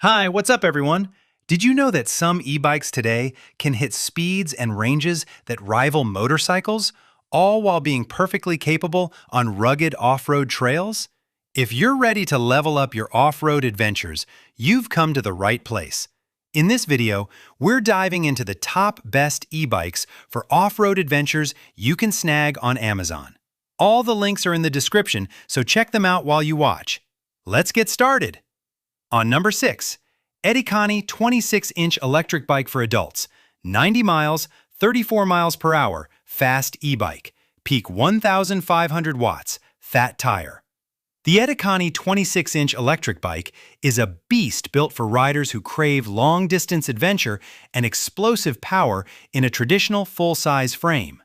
Hi, what's up, everyone? Did you know that some e-bikes today can hit speeds and ranges that rival motorcycles, all while being perfectly capable on rugged off-road trails? If you're ready to level up your off-road adventures, you've come to the right place. In this video, we're diving into the top best e-bikes for off-road adventures you can snag on Amazon. All the links are in the description, so check them out while you watch. Let's get started. On number 6, EDIKANI 26-inch electric bike for adults, 90 miles, 34 miles per hour, fast e-bike, peak 1,500 watts, fat tire. The EDIKANI 26-inch electric bike is a beast built for riders who crave long-distance adventure and explosive power in a traditional full-size frame.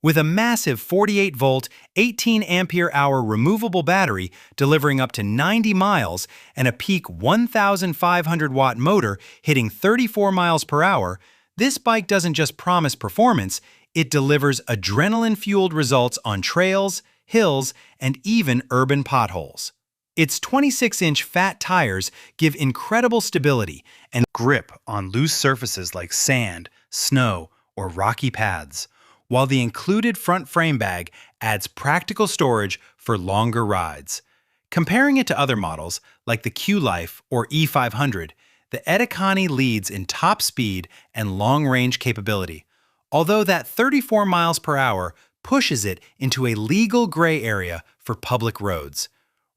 With a massive 48-volt, 18-ampere-hour removable battery delivering up to 90 miles and a peak 1,500-watt motor hitting 34 miles per hour, this bike doesn't just promise performance, it delivers adrenaline-fueled results on trails, hills, and even urban potholes. Its 26-inch fat tires give incredible stability and grip on loose surfaces like sand, snow, or rocky paths, while the included front frame bag adds practical storage for longer rides. Comparing it to other models, like the Qlife or E500, the EDIKANI leads in top speed and long-range capability, although that 34 miles per hour pushes it into a legal gray area for public roads.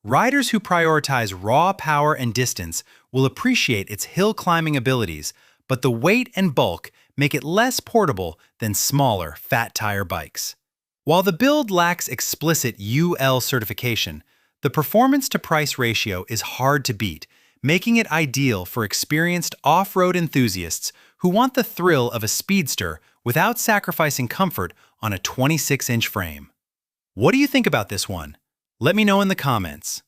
Riders who prioritize raw power and distance will appreciate its hill-climbing abilities, but the weight and bulk make it less portable than smaller fat tire bikes. While the build lacks explicit UL certification, the performance-to-price ratio is hard to beat, making it ideal for experienced off-road enthusiasts who want the thrill of a speedster without sacrificing comfort on a 26-inch frame. What do you think about this one? Let me know in the comments.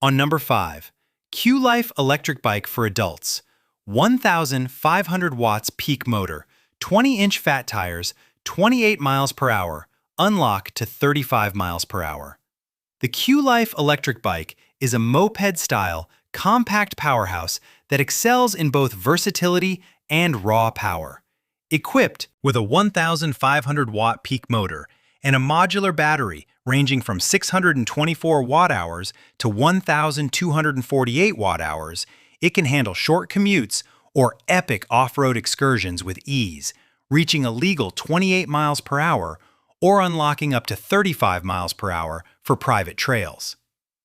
On number 5, Qlife electric bike for adults. 1,500 watts peak motor, 20-inch fat tires, 28 miles per hour, unlock to 35 miles per hour. The Qlife electric bike is a moped-style, compact powerhouse that excels in both versatility and raw power. Equipped with a 1,500-watt peak motor and a modular battery ranging from 624 watt-hours to 1,248 watt-hours, it can handle short commutes or epic off-road excursions with ease, reaching a legal 28 miles per hour or unlocking up to 35 miles per hour for private trails.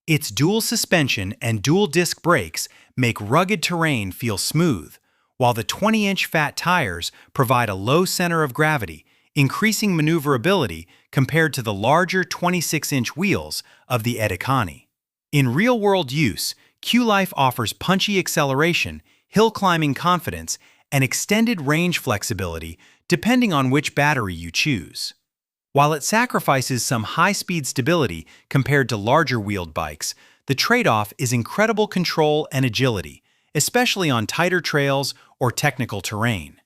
Its dual suspension and dual-disc brakes make rugged terrain feel smooth, while the 20-inch fat tires provide a low center of gravity, increasing maneuverability compared to the larger 26-inch wheels of the EDIKANI. In real-world use, Qlife offers punchy acceleration, hill-climbing confidence, and extended range flexibility depending on which battery you choose. While it sacrifices some high-speed stability compared to larger-wheeled bikes, the trade-off is incredible control and agility, especially on tighter trails or technical terrain.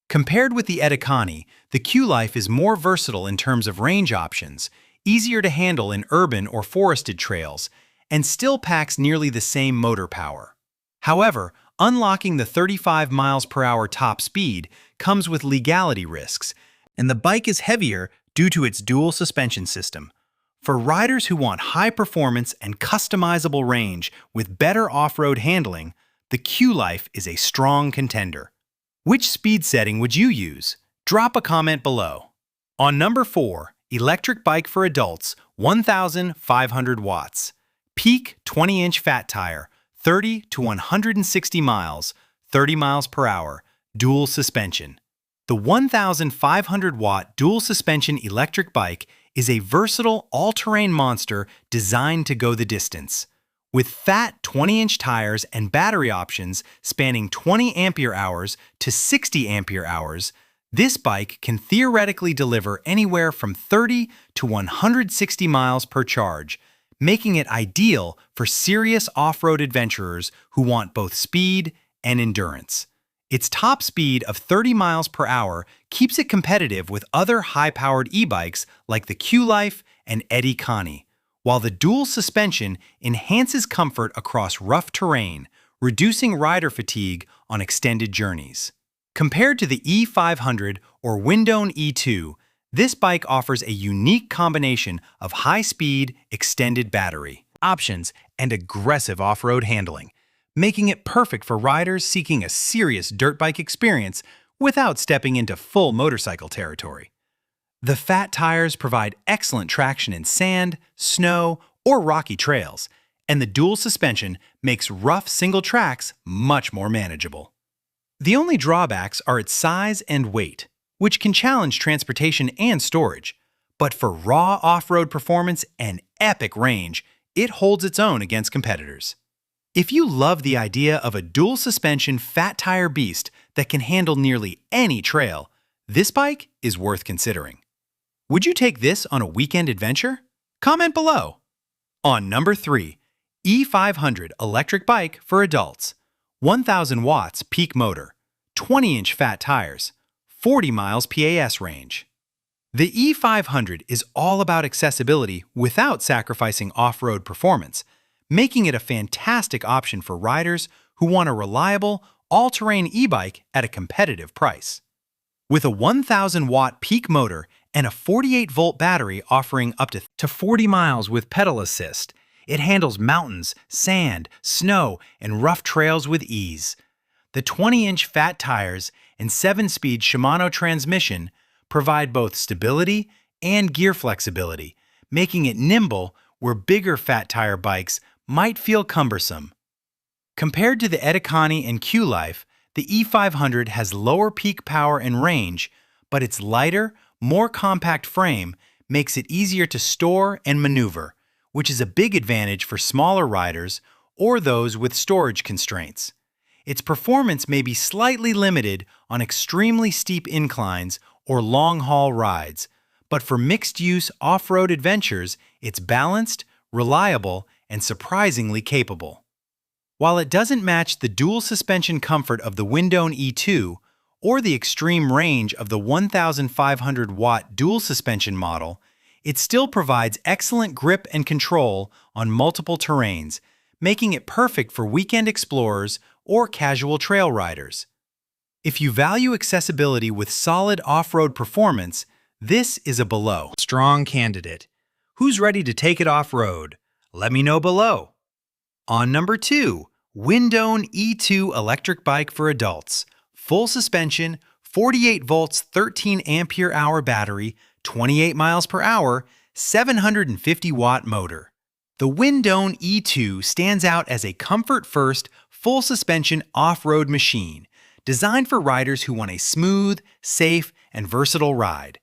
Compared with the EDIKANI, the Qlife is more versatile in terms of range options, easier to handle in urban or forested trails, and still packs nearly the same motor power. However, unlocking the 35 miles per hour top speed comes with legality risks, and the bike is heavier due to its dual suspension system. For riders who want high performance and customizable range with better off-road handling, the Qlife is a strong contender. Which speed setting would you use? Drop a comment below. On number 4, electric bike for adults, 1,500 watts. Peak 20-inch fat tire, 30 to 160 miles, 30 miles per hour, dual suspension. The 1,500-watt dual suspension electric bike is a versatile all-terrain monster designed to go the distance. With fat 20-inch tires and battery options spanning 20 ampere-hours to 60 ampere-hours, this bike can theoretically deliver anywhere from 30 to 160 miles per charge, making it ideal for serious off-road adventurers who want both speed and endurance. Its top speed of 30 miles per hour keeps it competitive with other high-powered e-bikes like the Qlife and EDIKANI, while the dual suspension enhances comfort across rough terrain, reducing rider fatigue on extended journeys. Compared to the E500 or Windone E2, this bike offers a unique combination of high-speed, extended battery options and aggressive off-road handling, making it perfect for riders seeking a serious dirt bike experience without stepping into full motorcycle territory. The fat tires provide excellent traction in sand, snow, or rocky trails, and the dual suspension makes rough single tracks much more manageable. The only drawbacks are its size and weight, which can challenge transportation and storage, but for raw off-road performance and epic range, it holds its own against competitors. If you love the idea of a dual suspension fat tire beast that can handle nearly any trail, this bike is worth considering. Would you take this on a weekend adventure? Comment below. On number 3, E500 electric bike for adults. 1,000 watts peak motor, 20-inch fat tires, 40 miles PAS range. The E500 is all about accessibility without sacrificing off-road performance, making it a fantastic option for riders who want a reliable, all-terrain e-bike at a competitive price. With a 1,000-watt peak motor and a 48-volt battery offering up to 40 miles with pedal assist, it handles mountains, sand, snow, and rough trails with ease. The 20-inch fat tires and 7-speed Shimano transmission provide both stability and gear flexibility, making it nimble where bigger fat tire bikes might feel cumbersome. Compared to the EDIKANI and Qlife, the E500 has lower peak power and range, but its lighter, more compact frame makes it easier to store and maneuver, which is a big advantage for smaller riders or those with storage constraints. Its performance may be slightly limited on extremely steep inclines or long-haul rides, but for mixed-use off-road adventures, it's balanced, reliable, and surprisingly capable. While it doesn't match the dual suspension comfort of the Windone E2 or the extreme range of the 1,500-watt dual suspension model, it still provides excellent grip and control on multiple terrains, making it perfect for weekend explorers or casual trail riders. If you value accessibility with solid off-road performance, this is a below strong candidate. Who's ready to take it off-road? Let me know below. On number 2, Windone E2 electric bike for adults. Full suspension, 48 volts, 13 ampere hour battery, 28 miles per hour, 750 watt motor. The Windone E2 stands out as a comfort-first, full suspension off-road machine, designed for riders who want a smooth, safe, and versatile ride.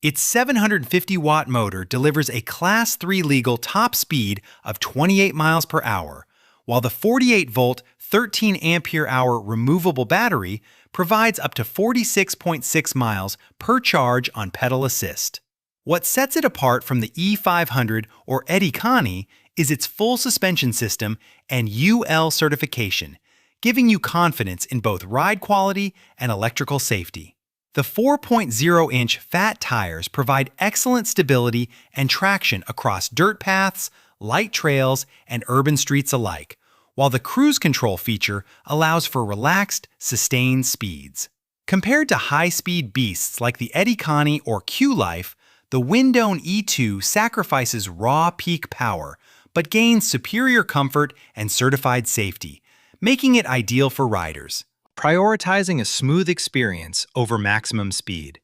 Its 750 watt motor delivers a Class 3 legal top speed of 28 miles per hour, while the 48 volt, 13 ampere hour removable battery provides up to 46.6 miles per charge on pedal assist. What sets it apart from the E500 or EDIKANI is its full suspension system and UL certification, giving you confidence in both ride quality and electrical safety. The 4.0-inch fat tires provide excellent stability and traction across dirt paths, light trails, and urban streets alike, while the cruise control feature allows for relaxed, sustained speeds. Compared to high-speed beasts like the EDIKANI or Qlife, the Windone E2 sacrifices raw peak power, but gains superior comfort and certified safety, making it ideal for riders, prioritizing a smooth experience over maximum speed.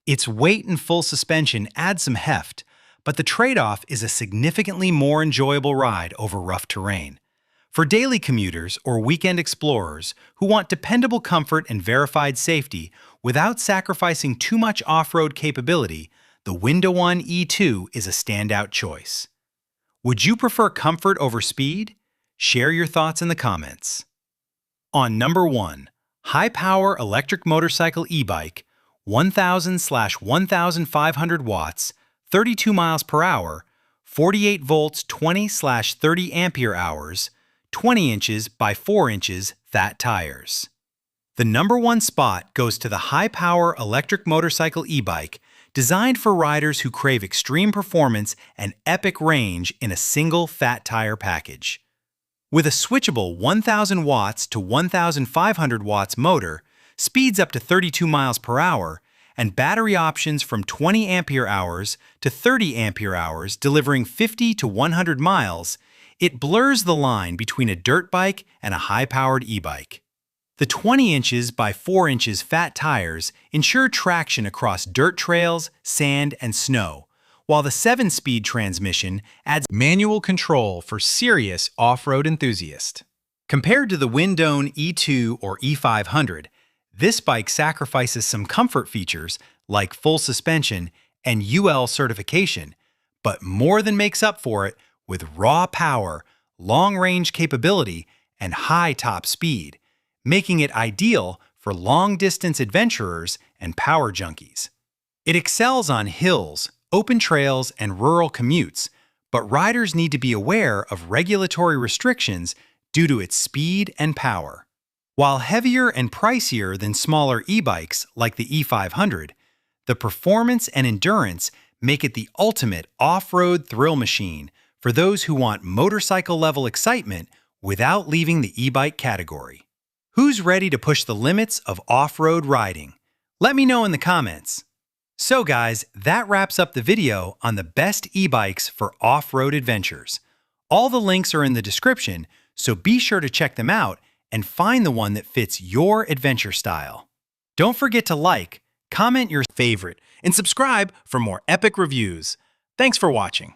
Its weight and full suspension add some heft, but the trade-off is a significantly more enjoyable ride over rough terrain. For daily commuters or weekend explorers who want dependable comfort and verified safety without sacrificing too much off-road capability, the Windone E2 is a standout choice. Would you prefer comfort over speed? Share your thoughts in the comments. On number 1, high-power electric motorcycle e-bike, 1,000/1,500 watts, 32 miles per hour, 48 volts, 20/30 ampere hours, 20 inches by 4 inches fat tires. The number 1 spot goes to the high-power electric motorcycle e-bike, designed for riders who crave extreme performance and epic range in a single fat tire package. With a switchable 1000 watts to 1500 watts motor, speeds up to 32 miles per hour, and battery options from 20 ampere hours to 30 ampere hours delivering 50 to 100 miles, it blurs the line between a dirt bike and a high-powered e-bike. The 20 inches by 4 inches fat tires ensure traction across dirt trails, sand, and snow, while the 7-speed transmission adds manual control for serious off-road enthusiasts. Compared to the Windone E2 or E500, this bike sacrifices some comfort features like full suspension and UL certification, but more than makes up for it with raw power, long-range capability, and high top speed, making it ideal for long-distance adventurers and power junkies. It excels on hills, open trails, and rural commutes, but riders need to be aware of regulatory restrictions due to its speed and power. While heavier and pricier than smaller e-bikes like the E500, the performance and endurance make it the ultimate off-road thrill machine for those who want motorcycle-level excitement without leaving the e-bike category. Who's ready to push the limits of off-road riding? Let me know in the comments. So guys, that wraps up the video on the best e-bikes for off-road adventures. All the links are in the description, so be sure to check them out and find the one that fits your adventure style. Don't forget to like, comment your favorite, and subscribe for more epic reviews. Thanks for watching.